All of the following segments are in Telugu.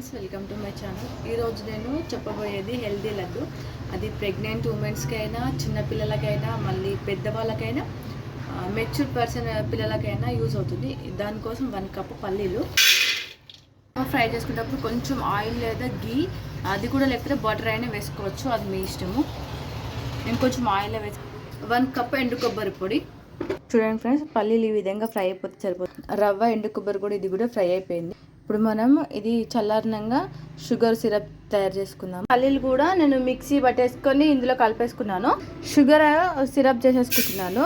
Friends, welcome to my channel. ఈరోజు నేను చెప్పబోయేది హెల్దీ లడ్డు. అది ప్రెగ్నెంట్ ఉమెన్స్కి అయినా, చిన్నపిల్లలకైనా, మళ్ళీ పెద్దవాళ్ళకైనా, మెచ్యూర్ పర్సన్ పిల్లలకైనా యూజ్ అవుతుంది. దానికోసం 1 కప్పు పల్లీలు ఫ్రై చేసుకునేటప్పుడు కొంచెం ఆయిల్ లేదా గీ, అది కూడా లేకపోతే బటర్ అయినా వేసుకోవచ్చు, అది మీ ఇష్టము. నేను కొంచెం ఆయిల్ వేసి 1 కప్పు ఎండు కొబ్బరి పొడి. చూడండి ఫ్రెండ్స్, పల్లీలు ఈ విధంగా ఫ్రై అయిపోతే సరిపోతుంది. రవ్వ, ఎండు కొబ్బరి కూడా ఇది కూడా ఫ్రై అయిపోయింది. ఇప్పుడు మనం ఇది చల్లారినంగా షుగర్ సిరప్ తయారు చేసుకుందాం. పల్లీలు కూడా నేను మిక్సీ పట్టేసుకొని ఇందులో కలిపేసుకున్నాను. షుగర్ సిరప్ చేసేసుకుంటున్నాను.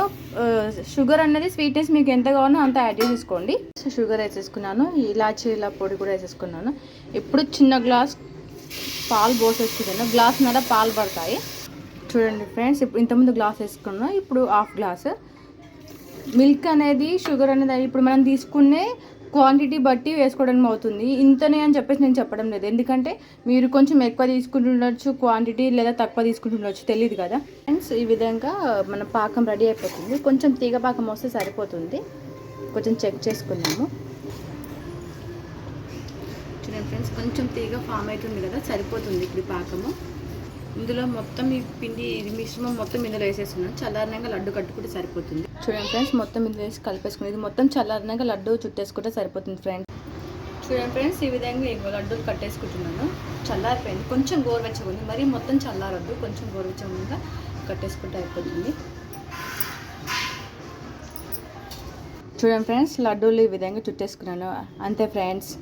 షుగర్ అనేది స్వీట్నెస్ మీకు ఎంత కావాలో అంత యాడ్ చేసేసుకోండి. షుగర్ వేసేసుకున్నాను, ఇలాచీల పొడి కూడా వేసేసుకున్నాను. ఇప్పుడు చిన్న గ్లాస్ పాలు పోసేసుకున్నాను. గ్లాస్న్నర పాలు పడతాయి. చూడండి ఫ్రెండ్స్, ఇప్పుడు ఇంతకుముందు గ్లాస్ వేసుకున్నాను, ఇప్పుడు హాఫ్ గ్లాస్. మిల్క్ అనేది షుగర్ అనేది ఇప్పుడు మనం తీసుకునే క్వాంటిటీ బట్టి వేసుకోవడం అవుతుంది. ఇంతనే అని చెప్పేసి నేను చెప్పడం లేదు, ఎందుకంటే మీరు కొంచెం ఎక్కువ తీసుకుంటుండొచ్చు క్వాంటిటీ, లేదా తక్కువ తీసుకుంటుండొచ్చు, తెలియదు కదా ఫ్రెండ్స్. ఈ విధంగా మన పాకం రెడీ అయిపోతుంది. కొంచెం తీగ పాకం వస్తే సరిపోతుంది. కొంచెం చెక్ చేసుకున్నాము. చూడండి ఫ్రెండ్స్, కొంచెం తీగ ఫామ్ అవుతుంది కదా, సరిపోతుంది ఇప్పుడు పాకము. ఇందులో మొత్తం ఈ పిండి మిశ్రమం మొత్తం ఇందులో వేసేస్తున్నాను. చల్లారినాక లడ్డు కట్టుకుంటే సరిపోతుంది. చూడండి ఫ్రెండ్స్, మొత్తం ఇందులో వేసి కలిపేసుకుని ఇది మొత్తం చల్లారినాక లడ్డు చుట్టేసుకుంటే సరిపోతుంది ఫ్రెండ్స్. చూడండి ఫ్రెండ్స్, ఈ విధంగా లడ్డూలు కట్టేసుకుంటున్నాను. చల్లారిపోయింది, కొంచెం గోరువెచ్చగా ఉంది, మరీ మొత్తం చల్లారద్దు, కొంచెం గోరువెచ్చగా కట్టేసుకుంటే అయిపోతుంది. చూడండి ఫ్రెండ్స్, లడ్డూలు ఈ విధంగా చుట్టేసుకున్నాను. అంతే ఫ్రెండ్స్.